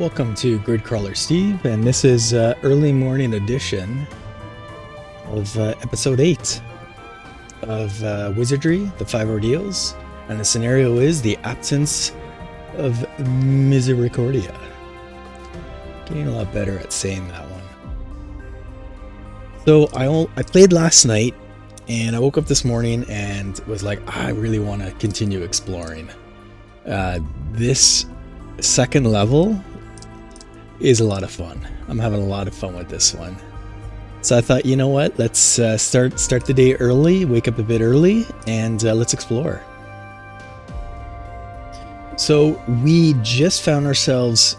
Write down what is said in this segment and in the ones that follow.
Welcome to Gridcrawler Steve, and this is early morning edition of episode 8 of Wizardry, the 5 ordeals, and the scenario is the Absence of Misericordia. Getting a lot better at saying that one. So I played last night, and I woke up this morning and was like, I really want to continue exploring. This second level is a lot of fun. I'm having a lot of fun with this one. So I thought, you know what? Let's start the day early, wake up a bit early, and let's explore. So we just found ourselves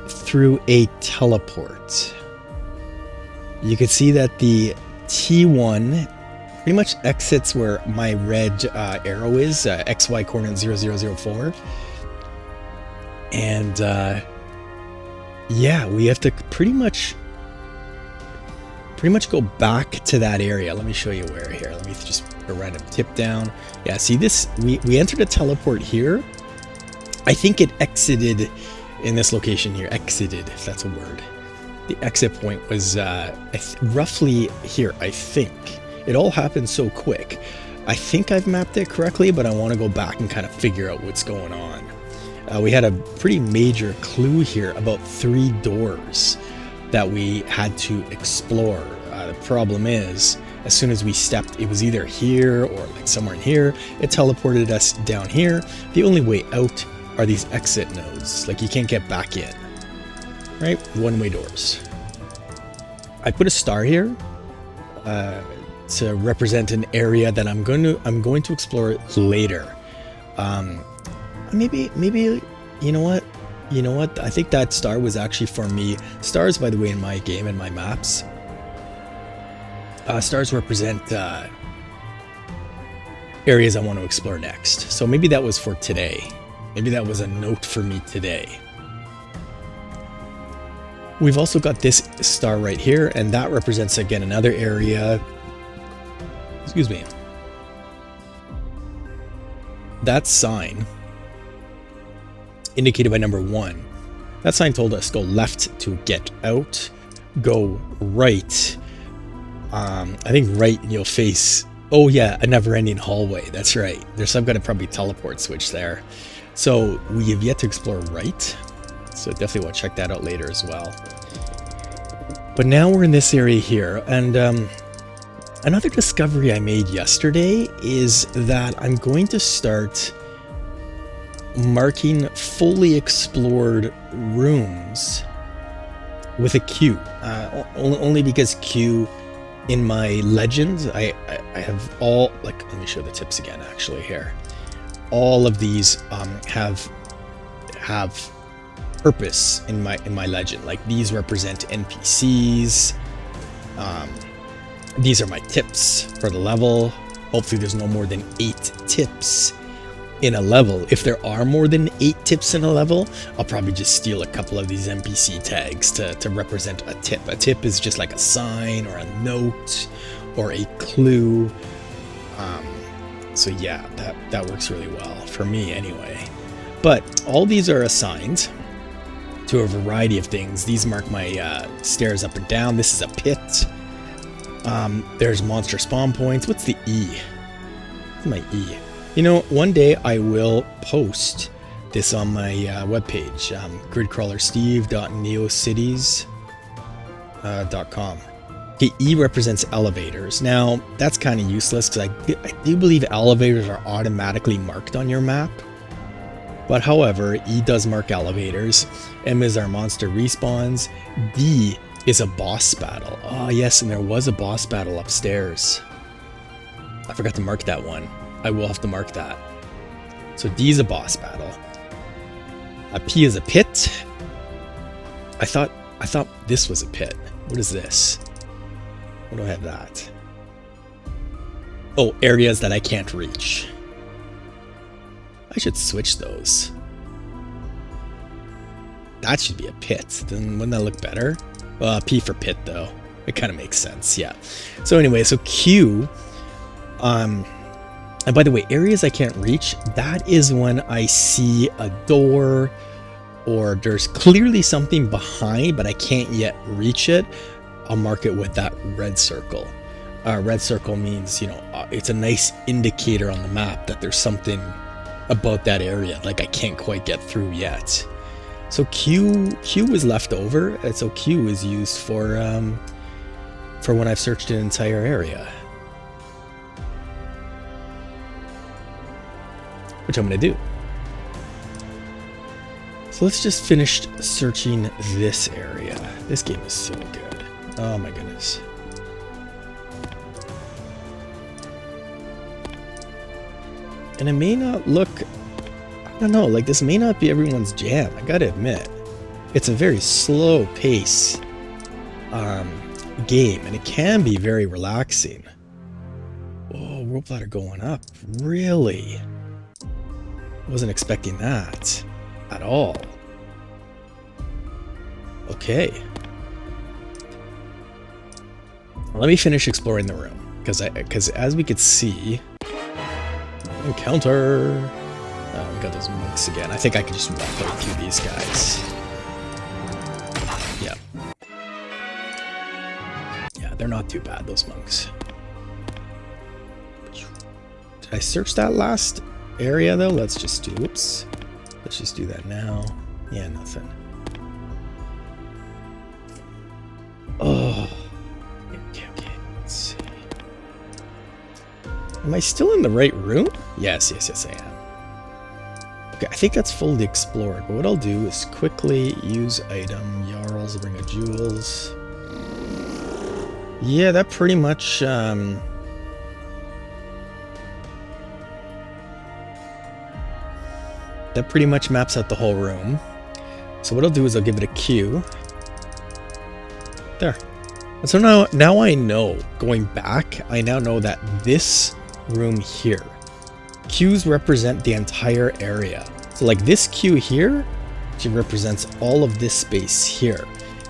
through a teleport. You can see that the T1 pretty much exits where my red arrow is, XY coordinate 0004. And yeah, we have to pretty much go back to that area. Let me show you where here. Let me just a random tip down. Yeah, see this? We entered a teleport here. I think it exited in this location here. Exited, if that's a word. The exit point was roughly here, I think. It all happened so quick. I think I've mapped it correctly, but I want to go back and kind of figure out what's going on. We had a pretty major clue here about 3 doors that we had to explore. The problem is, as soon as we stepped, it was either here or like somewhere in here. It teleported us down here. The only way out are these exit nodes. Like, you can't get back in. Right? One-way doors. I put a star here to represent an area that I'm going to explore later. Maybe you know what? I think that star was actually for me. Stars, by the way, in my game and my maps, stars represent areas I want to explore next. So maybe that was for today. Maybe that was a note for me today. We've also got this star right here, and that represents again another area. Excuse me. That sign, indicated by number 1. That sign told us go left to get out, go right. I think right you'll face, oh yeah, a never-ending hallway. That's right. There's some kind of probably teleport switch there. So we have yet to explore right. So definitely want to check that out later as well. But now we're in this area here, and another discovery I made yesterday is that I'm going to start marking fully explored rooms with a Q. Only because Q in my legends, I have all, like, let me show the tips again actually here. All of these have purpose in my legend. Like, these represent NPCs. These are my tips for the level. Hopefully there's no more than 8 tips in a level. If there are more than 8 tips in a level, I'll probably just steal a couple of these NPC tags to represent a tip. A tip is just like a sign or a note or a clue. So yeah, that works really well for me anyway. But all these are assigned to a variety of things. These mark my stairs up and down. This is a pit. There's monster spawn points. What's the E? What's my E? You know, one day I will post this on my webpage, gridcrawlersteve.neocities.com. Okay, E represents elevators. Now, that's kind of useless because I do believe elevators are automatically marked on your map. But however, E does mark elevators. M is our monster respawns. D is a boss battle. Oh yes, and there was a boss battle upstairs. I forgot to mark that one. I will have to mark that. So D is a boss battle. A P is a pit. I thought this was a pit. What is this? What do I have that? Oh, areas that I can't reach. I should switch those. That should be a pit. Then wouldn't that look better? P for pit though. It kind of makes sense, yeah. So anyway, so Q And by the way, areas I can't reach, that is when I see a door or there's clearly something behind, but I can't yet reach it. I'll mark it with that red circle. Red circle means, you know, it's a nice indicator on the map that there's something about that area, like I can't quite get through yet. So Q is left over, and so Q is used for when I've searched an entire area. Which I'm gonna do. So let's just finish searching this area. This game is so good. Oh my goodness. And it may not look, I don't know, like this may not be everyone's jam, I gotta admit. It's a very slow pace game, and it can be very relaxing. Oh, rope ladder going up, really? Wasn't expecting that at all. Okay. Let me finish exploring the room, because as we could see, encounter. Oh, we got those monks again. I think I could just walk right through these guys. Yeah. Yeah, they're not too bad, those monks. Did I search that last area though? Let's just do, whoops. Let's just do that now. Yeah, nothing. Oh. Okay. Let's see. Am I still in the right room? Yes, I am. Okay, I think that's fully explored, but what I'll do is quickly use item, Jarl's Ring of Jewels. Yeah, that pretty much, that pretty much maps out the whole room. So what I'll do is I'll give it a Q. There. And so now I know, going back, I now know that this room here, Qs represent the entire area. So like this Q here, she represents all of this space here.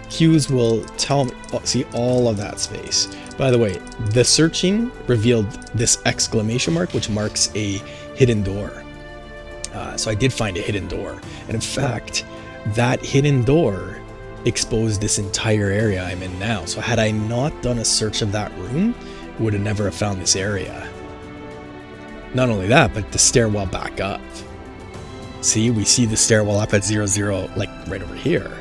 Qs will tell me, see all of that space. By the way, the searching revealed this exclamation mark, which marks a hidden door. So I did find a hidden door. And in fact, that hidden door exposed this entire area I'm in now. So had I not done a search of that room, would have never have found this area. Not only that, but the stairwell back up. See, we see the stairwell up at 0, like right over here.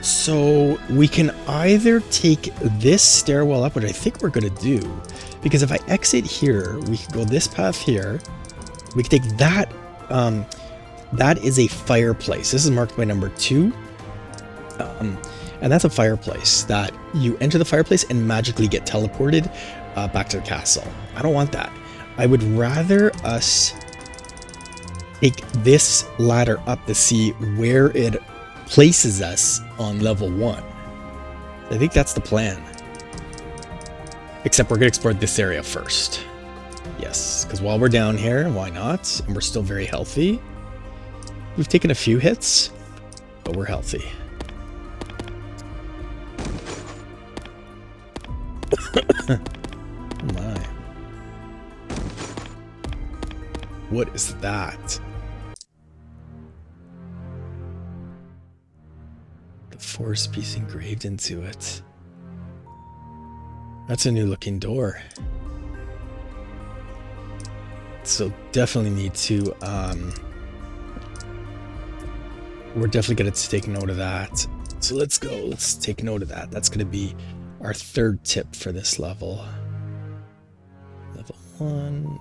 So we can either take this stairwell up, which I think we're gonna do, because if I exit here, we can go this path here. We can take that, that is a fireplace. This is marked by number 2. And that's a fireplace that you enter the fireplace and magically get teleported back to the castle. I don't want that. I would rather us take this ladder up to see where it places us on level 1. I think that's the plan. Except we're gonna explore this area first. Yes, because while we're down here, why not? And we're still very healthy. We've taken a few hits, but we're healthy. Oh my. What is that? The forest piece engraved into it. That's a new looking door. So definitely need to, we're definitely going to take note of that. So let's go. Let's take note of that. That's going to be our 3rd tip for this level. Level 1.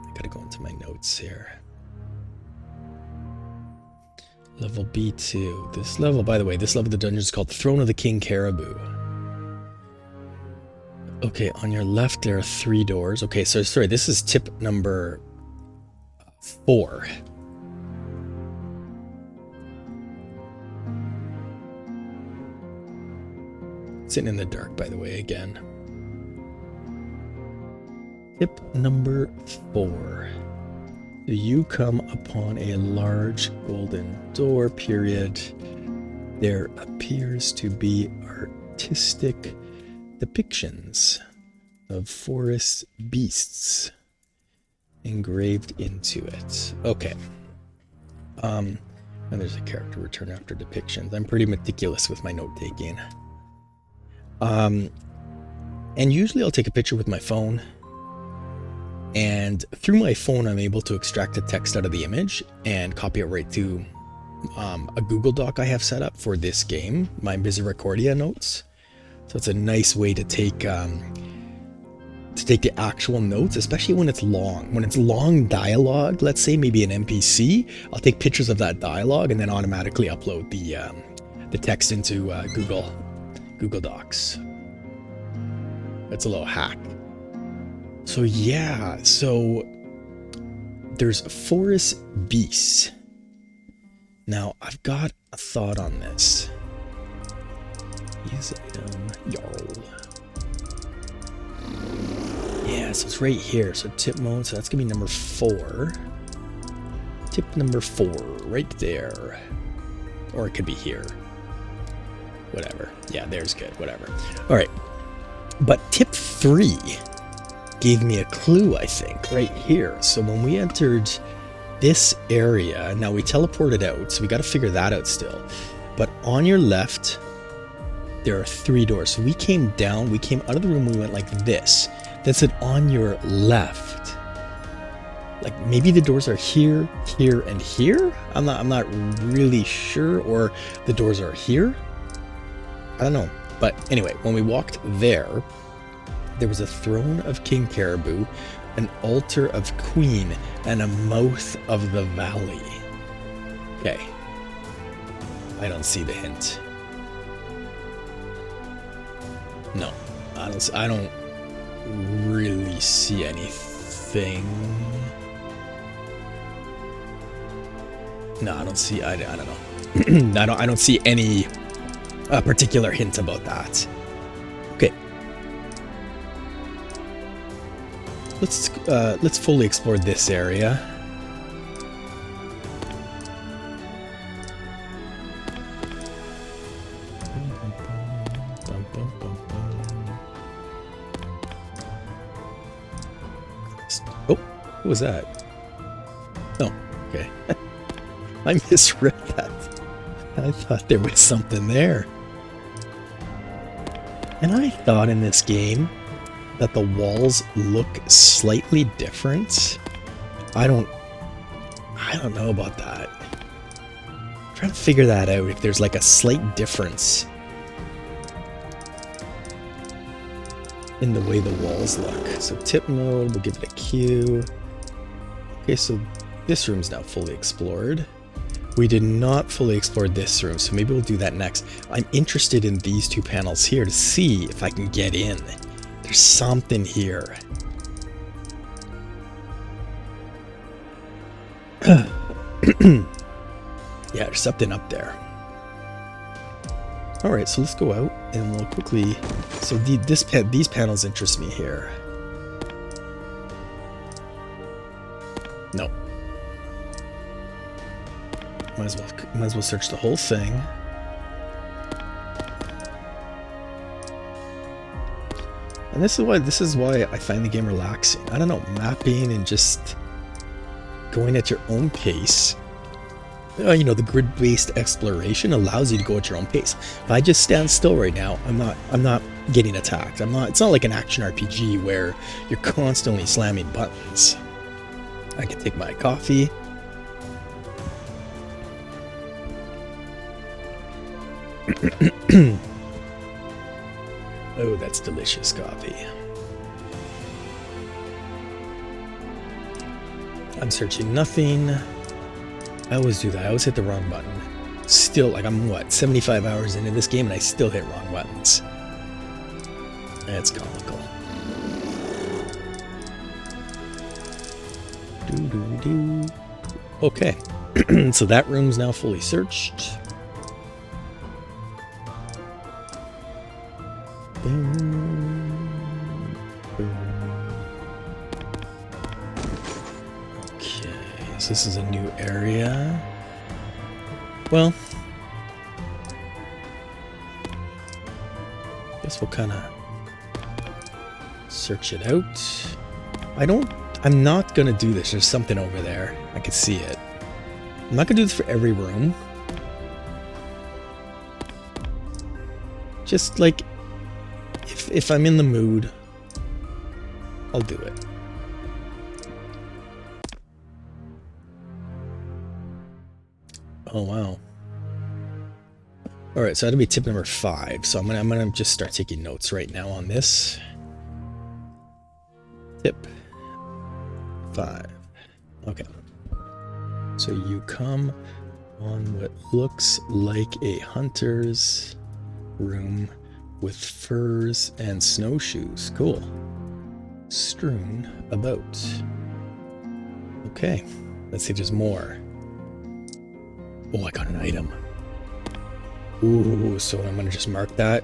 I got to go into my notes here. Level B2. This level, by the way, this level of the dungeon is called Throne of the King Caribou. Okay, on your left there are 3 doors. Okay, so sorry, this is tip number 4. Sitting in the dark, by the way, again. Tip number 4. You come upon a large golden door, period. There appears to be artistic depictions. of forest beasts engraved into it. Okay. And there's a character return after depictions. I'm pretty meticulous with my note taking. And usually I'll take a picture with my phone, and through my phone I'm able to extract the text out of the image and copy it right to a Google Doc I have set up for this game, my Misericordia notes. So it's a nice way to take the actual notes, especially when it's long. When it's long dialogue, let's say maybe an NPC, I'll take pictures of that dialogue and then automatically upload the text into Google Docs. That's a little hack. So yeah, so there's forest beasts. Now I've got a thought on this. Use item, yarl. Yeah, so it's right here. So tip mode, so that's gonna be number 4. Tip number 4, right there. Or it could be here. Whatever. Yeah, there's good, whatever. All right, but tip 3 gave me a clue, I think, right here. So when we entered this area, now we teleported out, so we got to figure that out still. But on your left, there are 3 doors. So we came down, we came out of the room, we went like this. That's it on your left. Like maybe the doors are here, here, and here. I'm not really sure, or the doors are here. I don't know. But anyway, when we walked there, there was a throne of King Caribou, an altar of Queen, and a mouth of the valley. Okay. I don't see the hint. No, I don't really see anything. No, I don't see. I don't know. I don't see any particular hint about that. Okay. Let's fully explore this area. Oh, what was that? Oh, okay. I misread that. I thought there was something there. And I thought in this game that the walls look slightly different. I don't know about that. I'm trying to figure that out, if there's like a slight difference in the way the walls look. So tip mode, we'll give it a Q. Okay, so this room's now fully explored. We did not fully explore this room, so maybe we'll do that next. I'm interested in these 2 panels here to see if I can get in. There's something here. Yeah, there's something up there. Alright, so let's go out and we'll quickly... So these panels interest me here. No. Might as well search the whole thing. And this is why I find the game relaxing. I don't know, mapping and just going at your own pace. You know, the grid-based exploration allows you to go at your own pace. If I just stand still right now, I'm not getting attacked. It's not like an action RPG where you're constantly slamming buttons. I can take my coffee. Oh, that's delicious coffee. I'm searching nothing. I always do that. I always hit the wrong button. Still, like, I'm what, 75 hours into this game and I still hit wrong buttons. That's comical. Doo-doo-doo. Okay. So that room's now fully searched. Okay, so this is a new area. Well, guess we'll kind of search it out. I'm not gonna do this. There's something over there. I can see it. I'm not gonna do this for every room. Just like, if I'm in the mood, I'll do it. Oh wow. All right, so that'll be tip number 5. So I'm gonna just start taking notes right now on this. Tip 5. Okay. So you come on what looks like a hunter's room with furs and snowshoes. Cool. Strewn about. Okay. Let's see if there's more. Oh, I got an item. Ooh, so I'm gonna just mark that.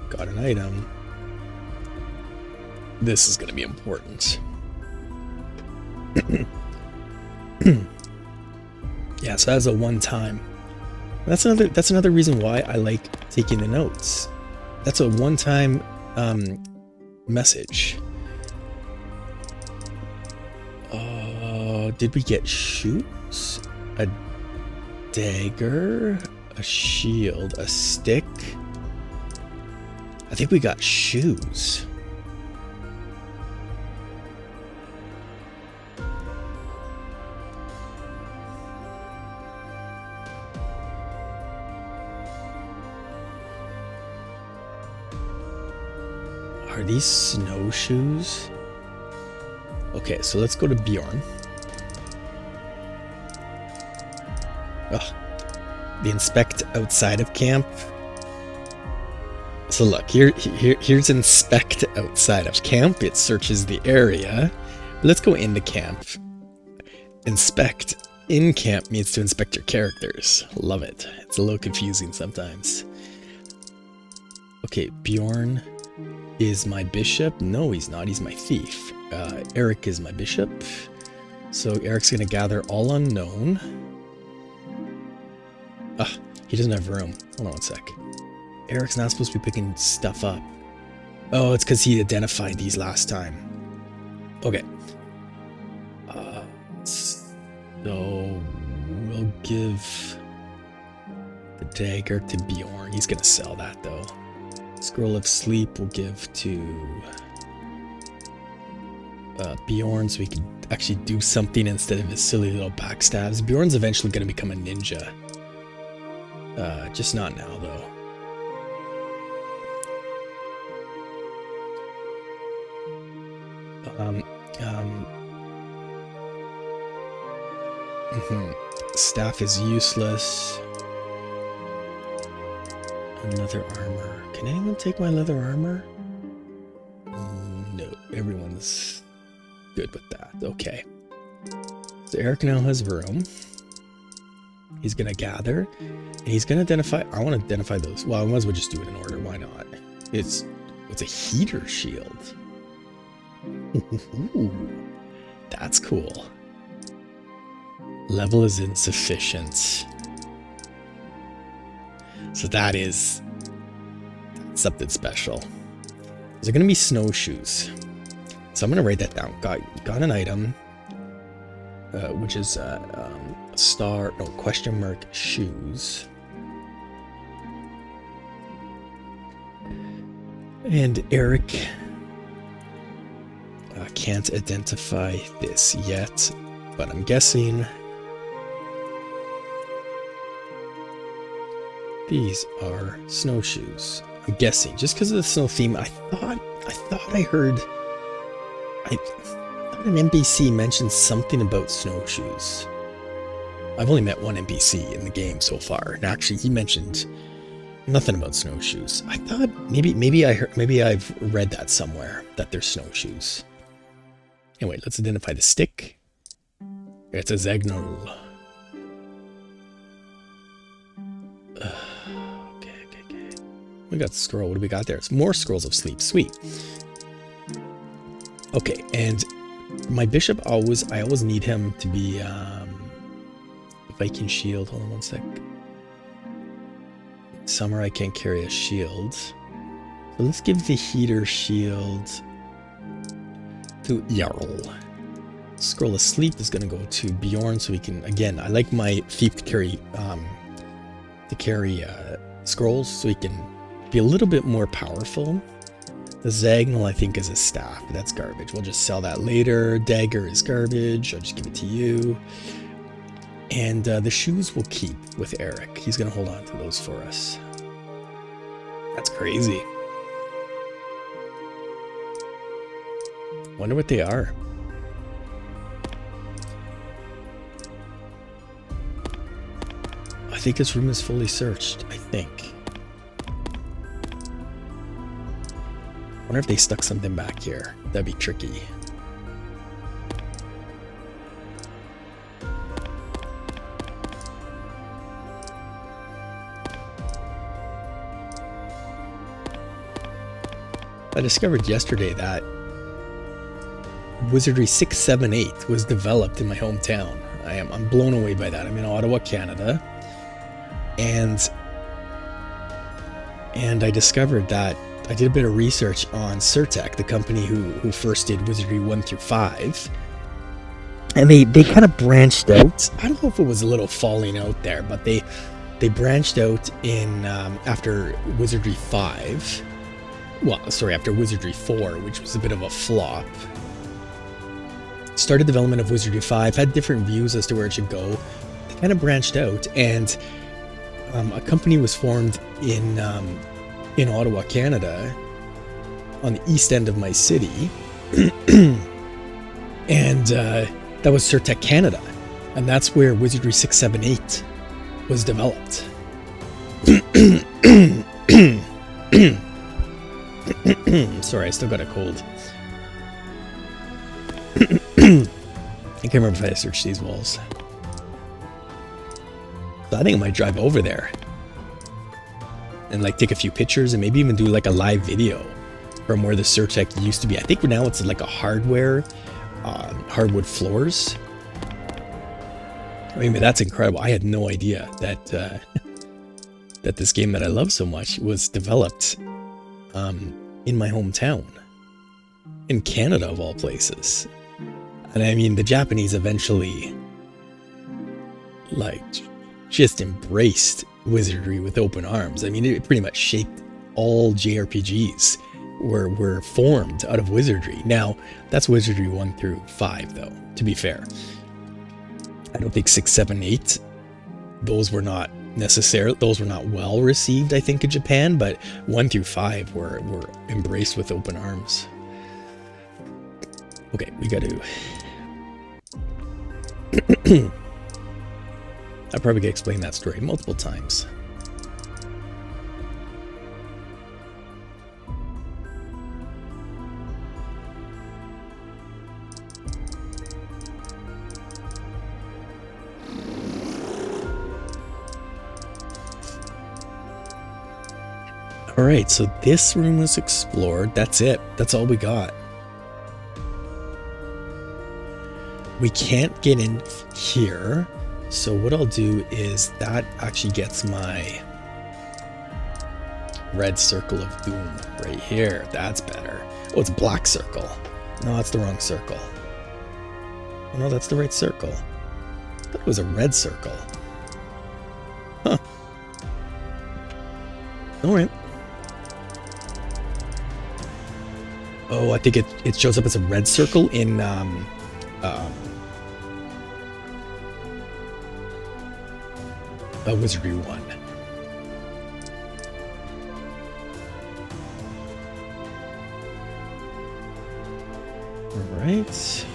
Got an item. This is gonna be important. Yeah, so that's a one-time. That's another reason why I like taking the notes. That's a one-time message. Did we get shoes? A dagger? A shield? A stick? I think we got shoes. Are these snowshoes? Okay, so let's go to Bjorn. The inspect outside of camp. So look, here's inspect outside of camp. It searches the area. Let's go into camp. Inspect in camp means to inspect your characters. Love it. It's a little confusing sometimes. Okay, Bjorn is my bishop. No, he's not. He's my thief. Eric is my bishop. So Eric's gonna gather all unknown. He doesn't have room. Hold on one sec. Eric's not supposed to be picking stuff up. Oh, it's because he identified these last time. Okay. So we'll give the dagger to Bjorn. He's gonna sell that though. Scroll of Sleep we'll give to Bjorn so we can actually do something instead of his silly little backstabs. Bjorn's eventually going to become a ninja. Just not now, though. Staff is useless. Leather armor. Can anyone take my leather armor? No, everyone's good with that. Okay. So Eric now has room. He's gonna gather, and he's gonna identify. I want to identify those. Well, I might as well just do it in order. Why not? It's a heater shield. Ooh, that's cool. Level is insufficient. So that is something special. There's gonna be snowshoes. So I'm gonna write that down. Got an item, which is question mark shoes. And Eric can't identify this yet, but I'm guessing these are snowshoes. I'm guessing just because of the snow theme. I thought I heard an NPC mentioned something about snowshoes. I've only met one NPC in the game so far, and actually he mentioned nothing about snowshoes. I thought maybe I've read that somewhere that they're snowshoes. Anyway, let's identify the stick. It's a Zegnol. Okay. We got the scroll. What do we got there? It's more scrolls of sleep. Sweet. Okay, and my bishop I always need him to be Viking shield. Hold on one sec. Samurai can't carry a shield. So let's give the heater shield to Jarl. Scroll of Sleep is going to go to Bjorn, so we can, again, I like my thief to carry scrolls, so he can be a little bit more powerful. The Zagnal, I think, is a staff, but that's garbage. We'll just sell that later. Dagger is garbage. I'll just give it to you. And the shoes we'll keep with Eric. He's going to hold on to those for us. That's crazy. Wonder what they are. I think this room is fully searched. I think. Wonder if they stuck something back here. That'd be tricky. I discovered yesterday that Wizardry 678 was developed in my hometown. I'm blown away by that. I'm in Ottawa, Canada. And I discovered that I did a bit of research on Surtech, the company who first did Wizardry 1 through 5. And they kind of branched out. I don't know if it was a little falling out there, but they branched out in after Wizardry 5. Well, sorry, after Wizardry 4, which was a bit of a flop. Started development of Wizardry 5, had different views as to where it should go. They kind of branched out, and a company was formed in Ottawa, Canada, on the east end of my city, and that was Surtech Canada, and that's where Wizardry 678 was developed. Sorry, I still got a cold. I can't remember if I searched these walls. So I think I might drive over there and like take a few pictures and maybe even do like a live video from where the Surtech used to be. I think now it's like a hardwood floors. I mean, that's incredible. I had no idea that that this game that I love so much was developed in my hometown, in Canada of all places. And I mean, the Japanese eventually like just embraced Wizardry with open arms. I mean, it pretty much shaped all JRPGs were formed out of Wizardry. Now, that's Wizardry 1 through 5, though, to be fair. I don't think 6, 7, 8, those were not well received, I think, in Japan, but 1 through 5 were embraced with open arms. Okay, we got to... I probably could explain that story multiple times. Alright, so this room was explored. That's it. That's all we got. We can't get in here. So what I'll do is that actually gets my red circle of doom right here. That's better. Oh, it's black circle. No, that's the wrong circle. Oh, no, that's the right circle. I thought it was a red circle. Huh. All right. Oh, I think it shows up as a red circle in Wizardry 1. Alright.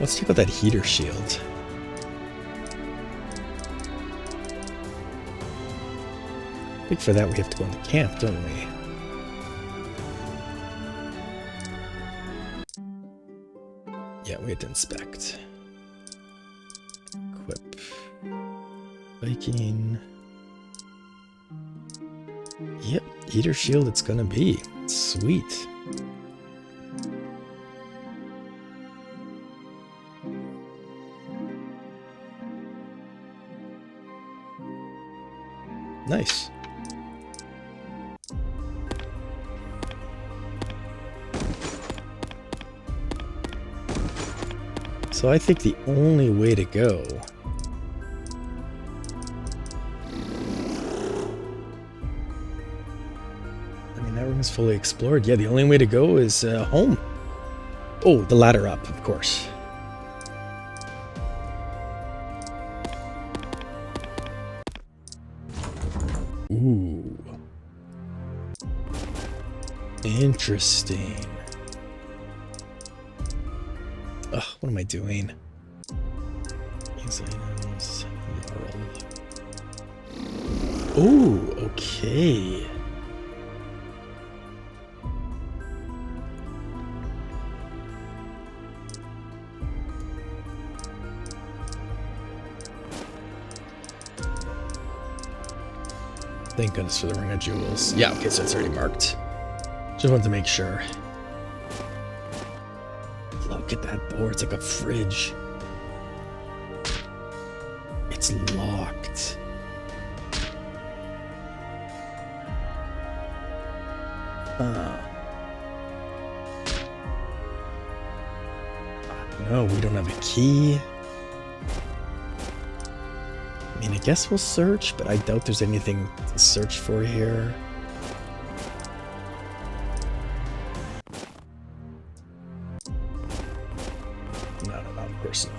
Let's check out that heater shield. I think for that we have to go into camp, don't we? Yeah, we have to inspect. Equip. Viking. Yep, heater shield it's gonna be. Sweet. Nice. So I think the only way to go that room is fully explored. Yeah, the only way to go is home. Oh, the ladder up, of course. Ooh. Interesting. Ugh, what am I doing? Use items. Ooh, okay. Thank goodness for the Ring of Jewels. Yeah, okay, so it's already marked. Just wanted to make sure. Look at that board, it's like a fridge. It's locked. No, we don't have a key. I mean, I guess we'll search, but I doubt there's anything to search for here. No, of course not.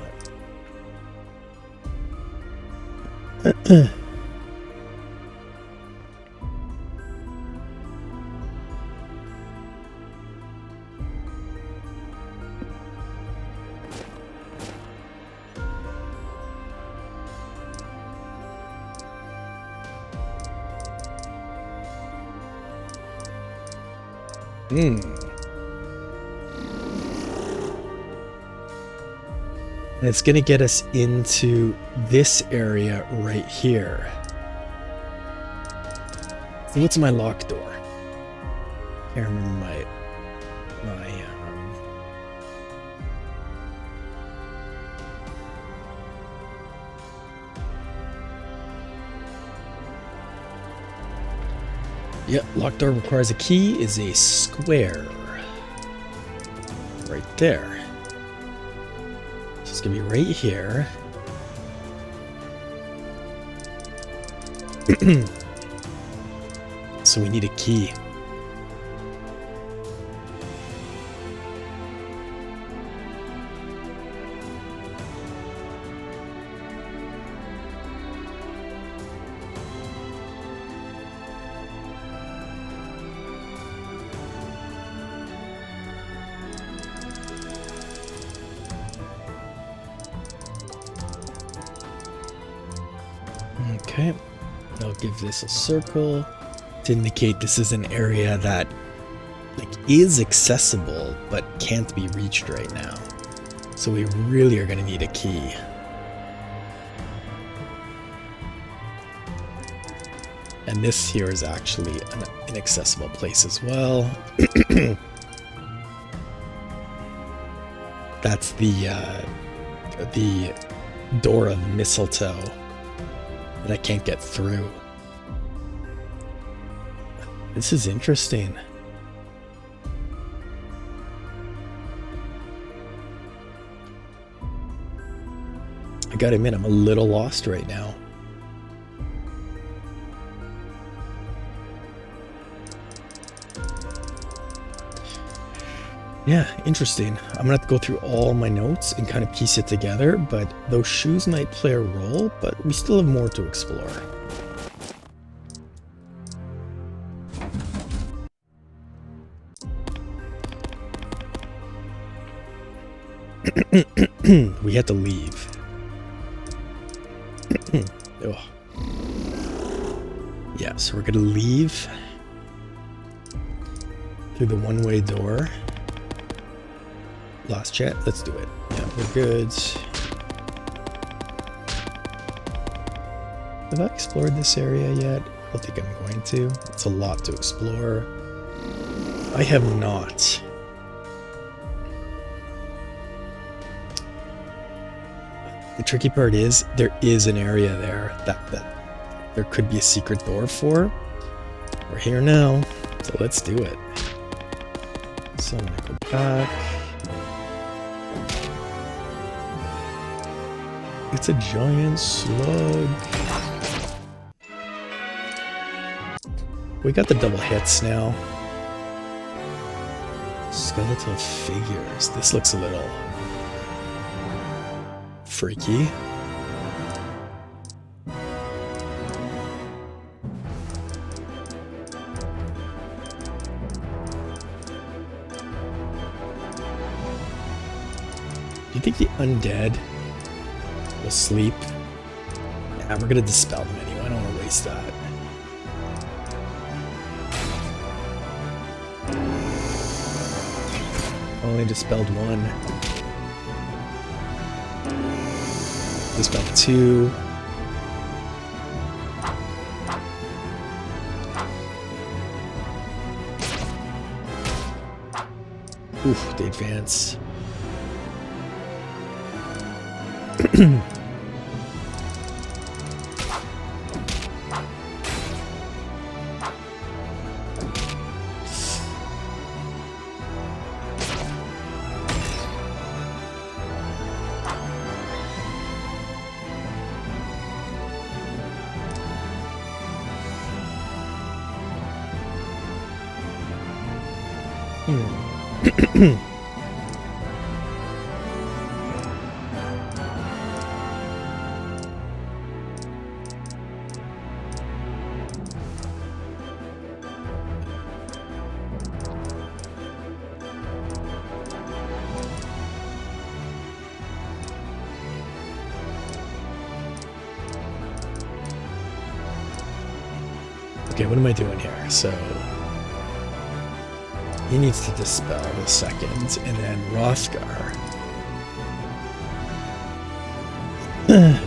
And it's going to get us into this area right here. So what's my lock door? Can't remember my yeah, lock door requires a key is a square. Right there. So it's gonna be right here. So we need a key. Okay, I'll give this a circle to indicate this is an area that is accessible but can't be reached right now. So we really are going to need a key. And this here is actually an inaccessible place as well. That's the door of mistletoe that I can't get through. This is interesting. I gotta admit, I'm a little lost right now. Yeah, interesting. I'm gonna have to go through all my notes and kind of piece it together, but those shoes might play a role, but we still have more to explore. We had to leave. Yeah, so we're gonna leave through the one-way door. Last chat, let's do it. Yeah, we're good. Have I explored this area yet? I don't think I'm going to. It's a lot to explore. I have not. The tricky part is, there is an area there that there could be a secret door for. We're here now, so let's do it. So I'm gonna go back. It's a giant slug. We got the double hits now. Skeletal figures. This looks a little freaky. Do you think the undead will sleep? Yeah, we're gonna dispel them anyway. I don't want to waste that. Only dispelled one. Dispelled two. Oof, they advance. Okay, what am I doing here? So he needs to dispel the second, and then Rothgar.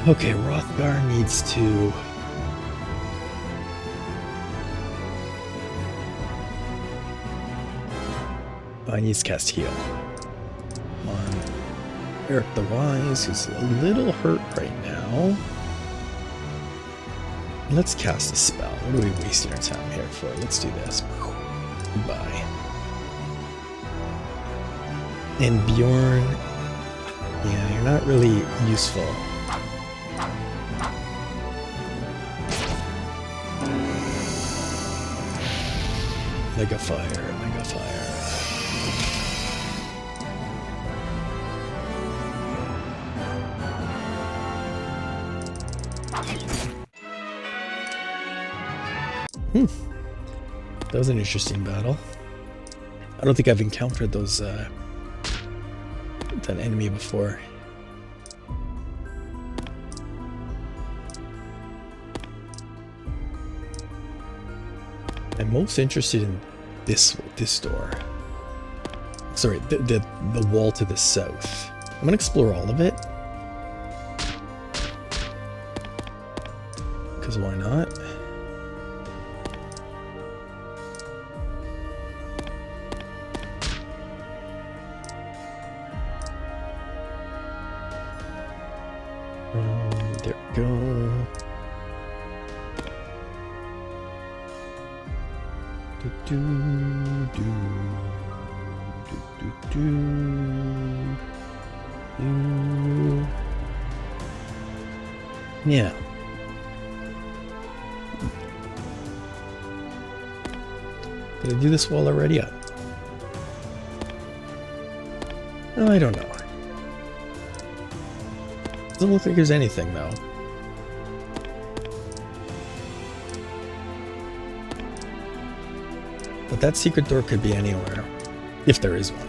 Okay, Rothgar needs to he needs to cast heal on Eric the Wise, who's a little hurt right now. Let's cast a spell. What are we wasting our time here for? Let's do this. Goodbye. And Bjorn, yeah, you're not really useful. Mega fire, mega fire. That was an interesting battle. I don't think I've encountered those that enemy before. I'm most interested in this door. Sorry, the wall to the south. I'm gonna explore all of it. Because why not? There we go. Yeah. Did I do this wall already? Yeah. Oh, I don't know. Doesn't look like there's anything, though. But that secret door could be anywhere, if there is one.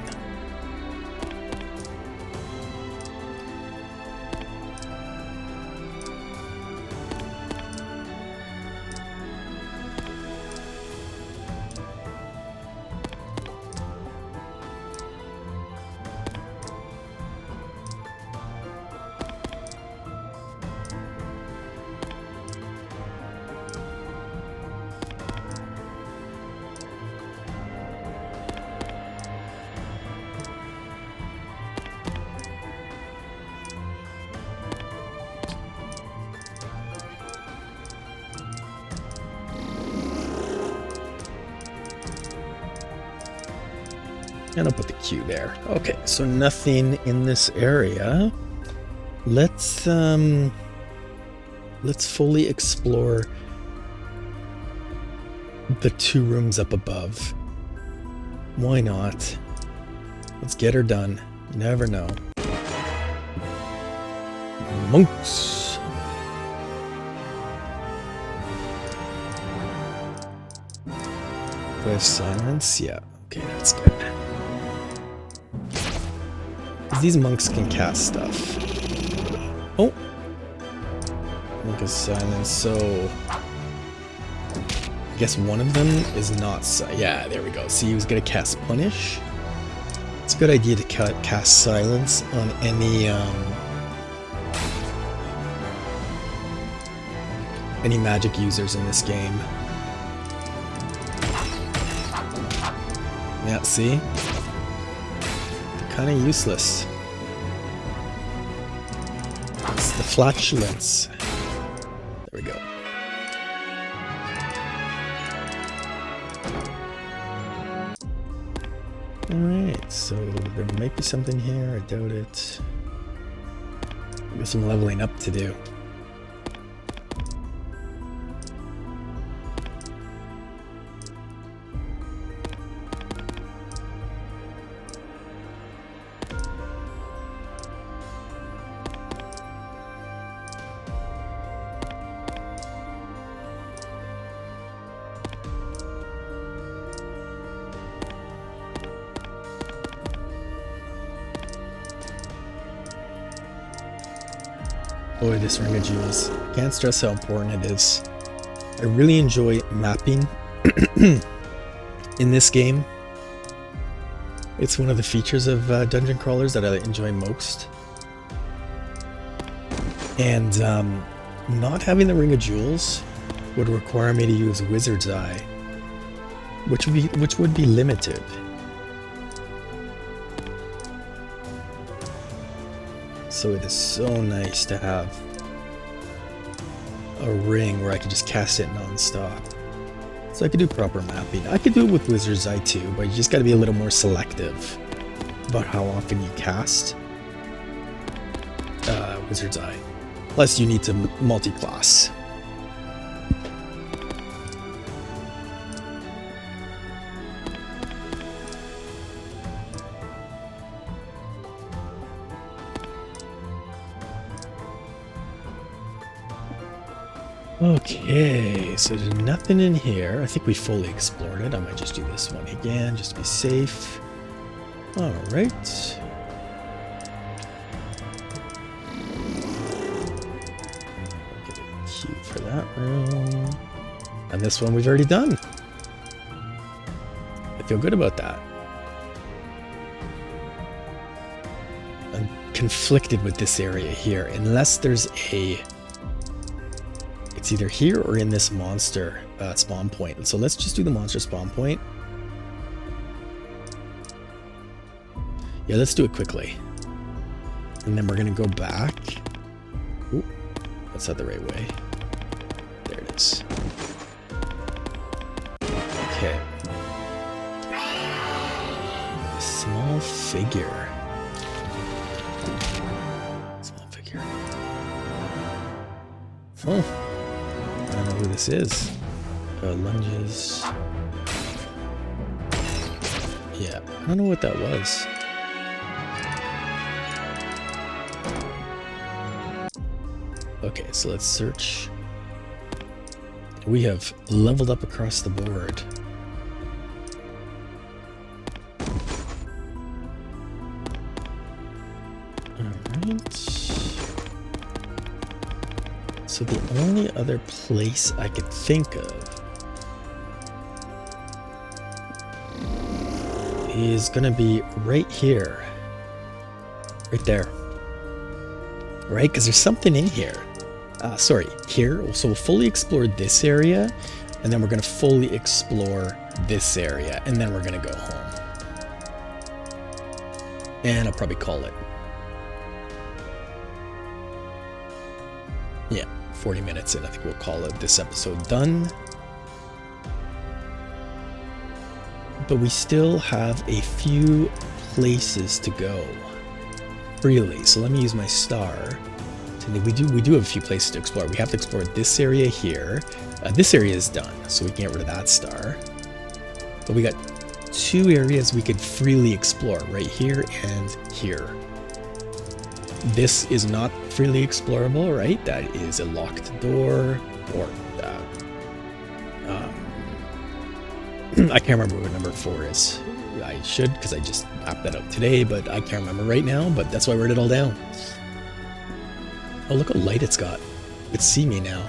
And I'll put the Q there. Okay, so nothing in this area. let's fully explore the 2 rooms up above. Why not? Let's get her done. You never know. Monks. Do I have silence? Yeah. Okay, that's good. These monks can cast stuff. Oh! Monk is silence, so... I guess one of them is not... Yeah, there we go. See, he was gonna cast Punish. It's a good idea to cast silence on any magic users in this game. Yeah, see? They're kind of useless. It's the flatulence. There we go. Alright, so there might be something here. I doubt it. Got some leveling up to do. Boy, this Ring of Jewels. Can't stress how important it is. I really enjoy mapping in this game. It's one of the features of dungeon crawlers that I enjoy most. And not having the Ring of Jewels would require me to use Wizard's Eye, which would be limited. So it is so nice to have a ring where I can just cast it non-stop. So I could do proper mapping. I could do it with Wizard's Eye too, but you just got to be a little more selective about how often you cast Wizard's Eye. Plus you need to multi-class. Okay, so there's nothing in here. I think we fully explored it. I might just do this one again, just to be safe. Alright. Get a key for that room. And this one we've already done. I feel good about that. I'm conflicted with this area here, unless there's a... It's either here or in this monster spawn point. So let's just do the monster spawn point. Yeah, let's do it quickly. And then we're going to go back. Ooh, that's not the right way. There it is. Okay. A small figure. Small figure. Huh. I don't know who this is. Lunges. Yeah, I don't know what that was. Okay, so let's search. We have leveled up across the board. Alright. So the only other place I could think of is gonna be right here. Right there. Right? Because there's something in here. Sorry, here. So we'll fully explore this area, and then we're gonna fully explore this area, and then we're gonna go home. And I'll probably call it. Yeah, 40 minutes in. I think we'll call it this episode done. But we still have a few places to go. freely. So let me use my star. We do have a few places to explore. We have to explore this area here. This area is done, so we can get rid of that star. But we got 2 areas we could freely explore, right here and here. This is not freely explorable, right? That is a locked door, or I can't remember what number 4 is. I should, because I just mapped that out today, but I can't remember right now, but that's why I wrote it all down. Oh, look how light it's got. You can see me now.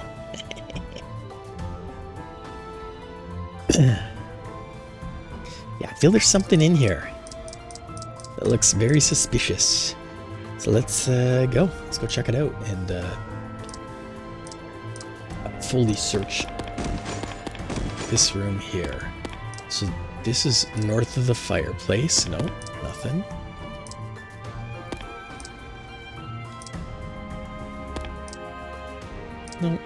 Yeah, I feel there's something in here. That looks very suspicious. So let's go. Let's go check it out and fully search this room here. So this is north of the fireplace. No, nothing. No.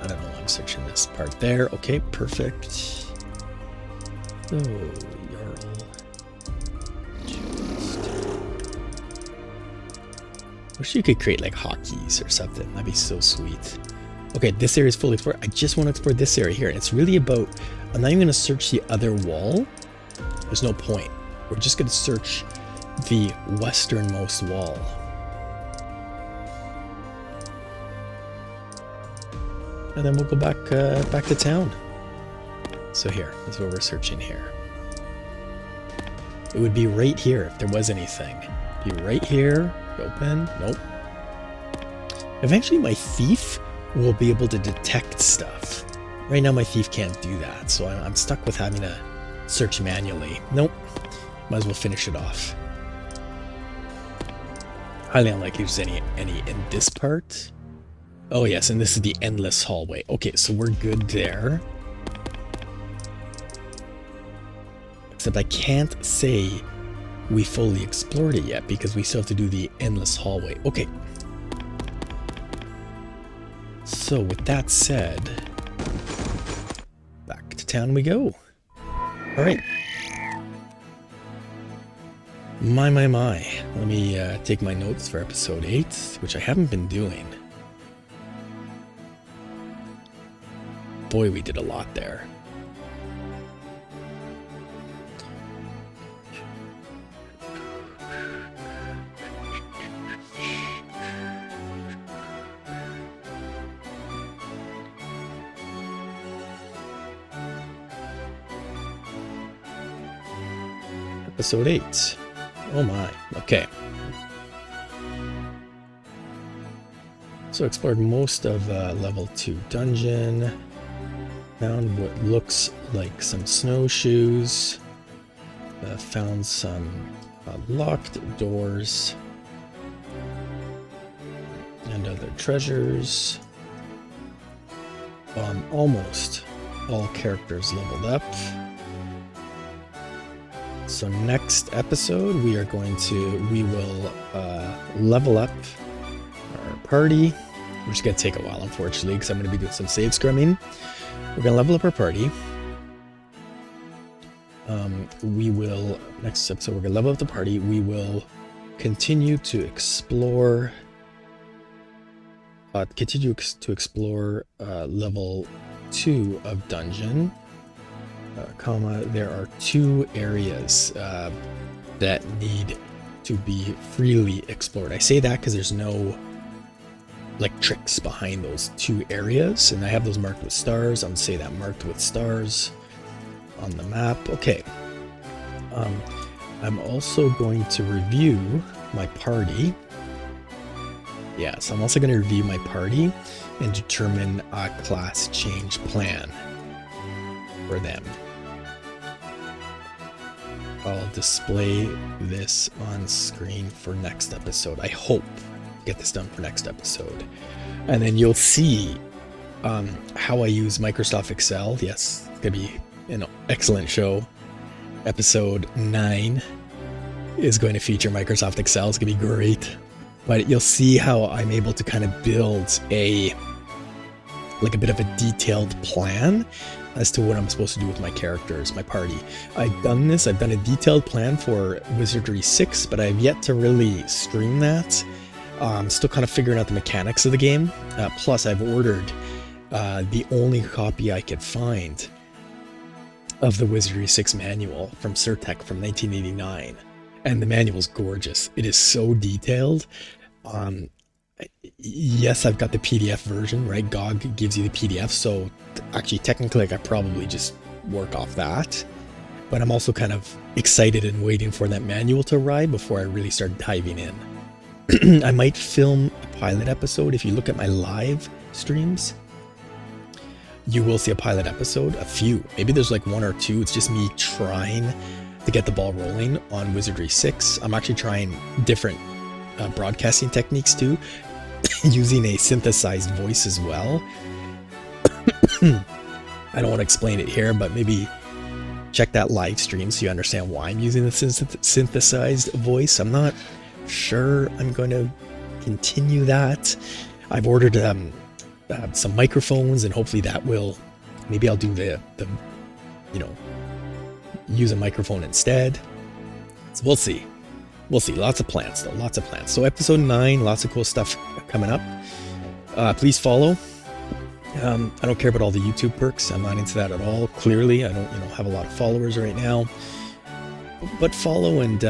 I don't know why I'm searching this part there. Okay, perfect. Oh, Jarl. Wish you could create like hotkeys or something. That'd be so sweet. Okay, this area is fully explored. I just want to explore this area here. And it's really about, I'm not even going to search the other wall. There's no point. We're just going to search the westernmost wall. And then we'll go back to town. So here, that's what we're searching here. It would be right here if there was anything. Be right here. Open. Nope. Eventually my thief will be able to detect stuff. Right now my thief can't do that, so I'm stuck with having to search manually. Nope. Might as well finish it off. Highly unlikely there's any in this part. Oh yes, and this is the endless hallway. Okay, so we're good there. Except I can't say we fully explored it yet because we still have to do the endless hallway. Okay. So with that said, back to town we go. All right. My. Let me take my notes for episode 8, which I haven't been doing. Boy, we did a lot there. Episode 8. Oh my. Okay. So explored most of level 2 dungeon. Found what looks like some snowshoes. Found some locked doors. And other treasures. Almost all characters leveled up. So next episode we will level up our party, which is going to take a while unfortunately because I'm going to be doing some save scrumming. We're going to level up our party. Next episode we're going to level up the party. We will continue to explore level 2 of dungeon. There are 2 areas that need to be freely explored. I say that because there's no like tricks behind those 2 areas, and I have those marked with stars. I'm gonna say that marked with stars on the map. Okay. I'm also going to review my party. Yeah, so I'm also going to review my party and determine a class change plan for them. I'll display this on screen for next episode. I hope to get this done for next episode. And then you'll see how I use Microsoft Excel. Yes, it's going to be an excellent show. Episode 9 is going to feature Microsoft Excel. It's going to be great. But you'll see how I'm able to kind of build a bit of a detailed plan as to what I'm supposed to do with my characters, my party. I've done this, I've done a detailed plan for Wizardry 6, but I've yet to really stream that. I'm still kind of figuring out the mechanics of the game. Plus, I've ordered the only copy I could find of the Wizardry 6 manual from Surtech from 1989. And the manual's gorgeous. It is so detailed. Yes, I've got the PDF version, right? GOG gives you the PDF, so actually technically I could probably just work off that. But I'm also kind of excited and waiting for that manual to arrive before I really start diving in. I might film a pilot episode. If you look at my live streams, you will see a pilot episode, a few. Maybe there's like one or two. It's just me trying to get the ball rolling on Wizardry 6. I'm actually trying different broadcasting techniques too, using a synthesized voice as well. I don't want to explain it here, but maybe check that live stream so you understand why I'm using the synthesized voice. I'm not sure I'm going to continue that. I've ordered some microphones, and hopefully that will, maybe I'll do the use a microphone instead. So we'll see. Lots of plans though, lots of plans. So episode 9, lots of cool stuff coming up. Please follow. I don't care about all the YouTube perks. I'm not into that at all. Clearly, I don't have a lot of followers right now. But follow and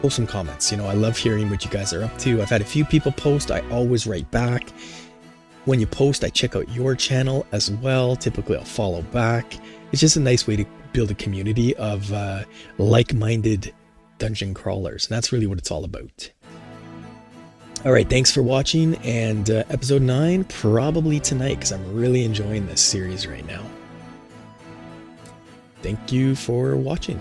post some comments. I love hearing what you guys are up to. I've had a few people post. I always write back. When you post, I check out your channel as well. Typically, I'll follow back. It's just a nice way to build a community of like-minded dungeon crawlers, and that's really what it's all about. All right, thanks for watching, and episode 9 probably tonight, because I'm really enjoying this series right now. Thank you for watching.